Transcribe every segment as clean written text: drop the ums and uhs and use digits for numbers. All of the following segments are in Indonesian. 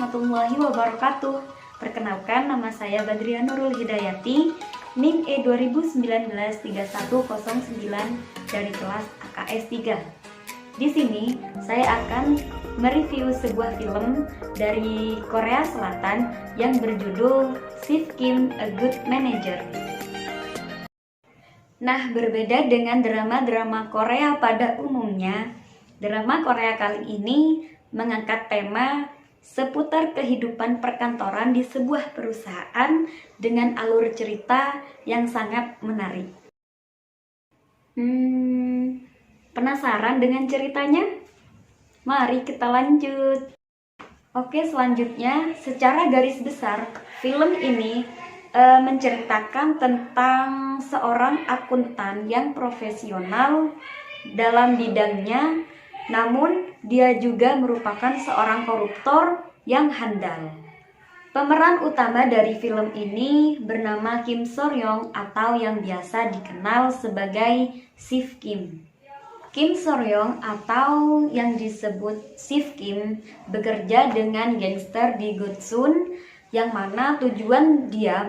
warahmatullahi wabarakatuh. Perkenalkan, nama saya Badriah Nurul Hidayati, NIM E2019-3109 dari kelas AKS 3. Di sini saya akan mereview sebuah film dari Korea Selatan yang berjudul Sif Kim, A Good Manager. Nah, berbeda dengan drama-drama Korea pada umumnya, drama Korea kali ini mengangkat tema seputar kehidupan perkantoran di sebuah perusahaan dengan alur cerita yang sangat menarik. Penasaran dengan ceritanya? Mari kita lanjut. Oke, selanjutnya secara garis besar film ini menceritakan tentang seorang akuntan yang profesional dalam bidangnya, namun dia juga merupakan seorang koruptor yang handal. Pemeran utama dari film ini bernama Kim So-ryong atau yang biasa dikenal sebagai Sif Kim. Kim So-ryong atau yang disebut Sif Kim bekerja dengan gangster di Gutsun, yang mana tujuan dia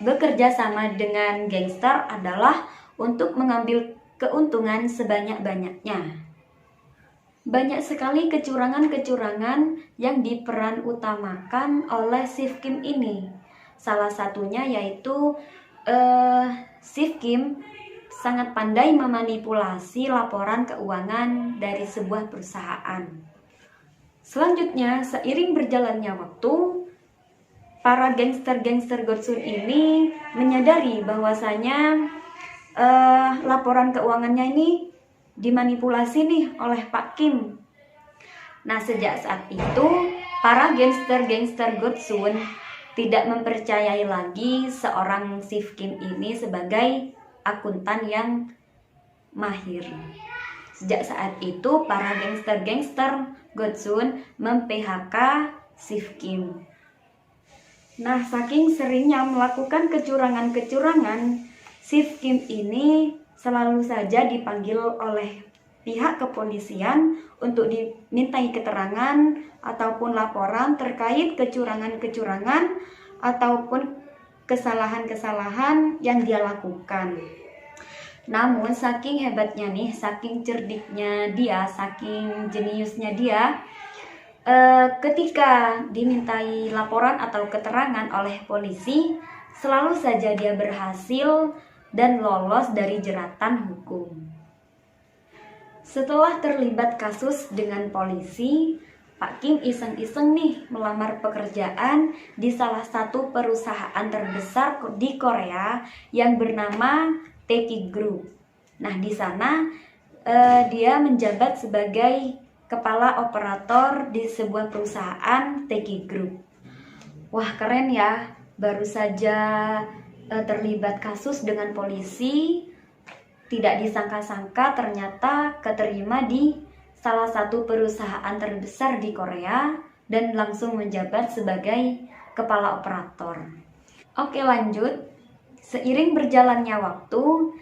bekerja sama dengan gangster adalah untuk mengambil keuntungan sebanyak-banyaknya. Banyak sekali kecurangan-kecurangan yang diperan utamakan oleh Sif Kim ini. Salah satunya yaitu Sif Kim sangat pandai memanipulasi laporan keuangan dari sebuah perusahaan. Selanjutnya, seiring berjalannya waktu, para gangster-gangster Gotsun ini menyadari bahwasanya laporan keuangannya ini dimanipulasi nih oleh Pak Kim. Nah, sejak saat itu para gangster-gangster Gotsun tidak mempercayai lagi seorang Sif Kim ini sebagai akuntan yang mahir. Sejak saat itu para gangster-gangster Gotsun mem-PHK Sif Kim. Nah, saking seringnya melakukan kecurangan-kecurangan, Sif Kim ini selalu saja dipanggil oleh pihak kepolisian untuk dimintai keterangan ataupun laporan terkait kecurangan-kecurangan ataupun kesalahan-kesalahan yang dia lakukan. Namun saking hebatnya nih, saking cerdiknya dia, saking jeniusnya dia, ketika dimintai laporan atau keterangan oleh polisi, selalu saja dia berhasil dan lolos dari jeratan hukum. Setelah terlibat kasus dengan polisi, Pak Kim iseng-iseng nih melamar pekerjaan di salah satu perusahaan terbesar di Korea yang bernama Taeki Group. Nah, di sana dia menjabat sebagai kepala operator di sebuah perusahaan Taeki Group. Wah, keren ya, baru saja terlibat kasus dengan polisi, tidak disangka-sangka ternyata keterima di salah satu perusahaan terbesar di Korea dan langsung menjabat sebagai kepala operator. Oke, lanjut. Seiring berjalannya waktu,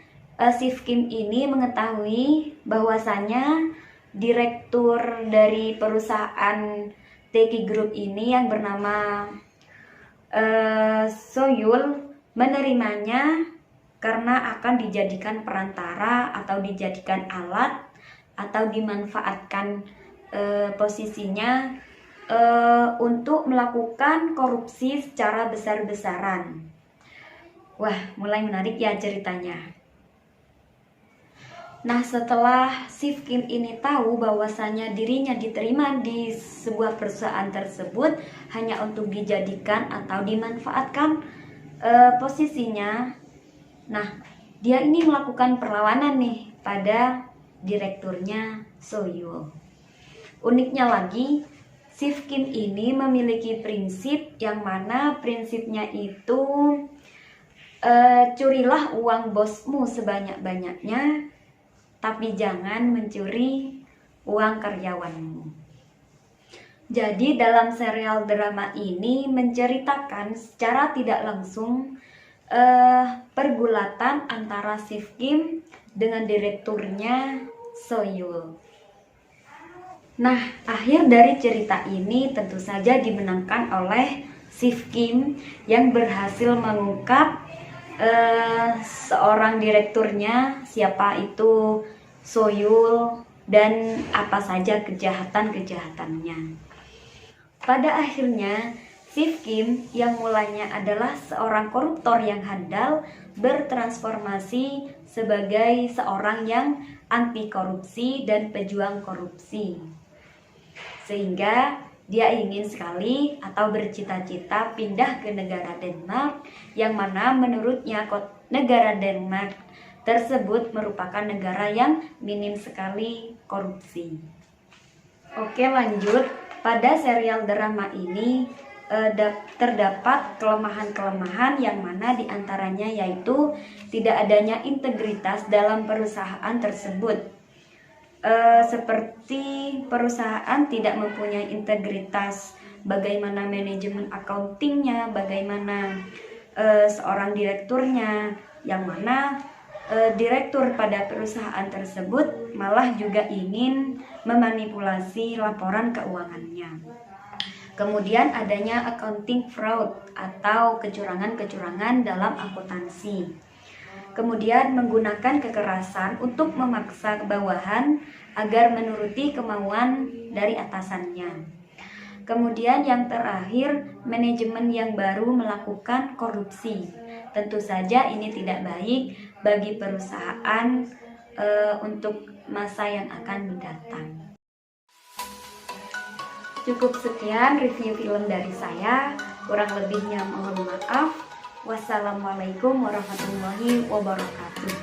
Sif Kim ini mengetahui bahwasanya direktur dari perusahaan Taeki Group ini yang bernama Soyul menerimanya karena akan dijadikan perantara atau dijadikan alat atau dimanfaatkan posisinya untuk melakukan korupsi secara besar-besaran. Wah, mulai menarik ya ceritanya. Nah, setelah Sif Kim ini tahu bahwasanya dirinya diterima di sebuah perusahaan tersebut hanya untuk dijadikan atau dimanfaatkan posisinya, nah, dia ini melakukan perlawanan nih pada direkturnya Soyul. Uniknya lagi, Sif Kim ini memiliki prinsip yang mana prinsipnya itu curilah uang bosmu sebanyak-banyaknya, tapi jangan mencuri uang karyawanmu. Jadi dalam serial drama ini menceritakan secara tidak langsung pergulatan antara Sif Kim dengan direkturnya Soyul. Nah, akhir dari cerita ini tentu saja dimenangkan oleh Sif Kim yang berhasil mengungkap seorang direkturnya, siapa itu Soyul, dan apa saja kejahatan-kejahatannya. Pada akhirnya, Sif Kim yang mulanya adalah seorang koruptor yang handal bertransformasi sebagai seorang yang anti korupsi dan pejuang korupsi. Sehingga dia ingin sekali atau bercita-cita pindah ke negara Denmark, yang mana menurutnya negara Denmark tersebut merupakan negara yang minim sekali korupsi. Oke, lanjut. Pada serial drama ini terdapat kelemahan-kelemahan yang mana diantaranya yaitu tidak adanya integritas dalam perusahaan tersebut. Seperti perusahaan tidak mempunyai integritas, bagaimana manajemen accountingnya, bagaimana seorang direkturnya, yang mana direktur pada perusahaan tersebut malah juga ingin memanipulasi laporan keuangannya. Kemudian adanya accounting fraud atau kecurangan-kecurangan dalam akuntansi. Kemudian menggunakan kekerasan untuk memaksa bawahan agar menuruti kemauan dari atasannya. Kemudian yang terakhir, manajemen yang baru melakukan korupsi. Tentu saja ini tidak baik bagi perusahaan untuk masa yang akan mendatang. Cukup sekian review film dari saya, kurang lebihnya mohon maaf. Wassalamualaikum warahmatullahi wabarakatuh.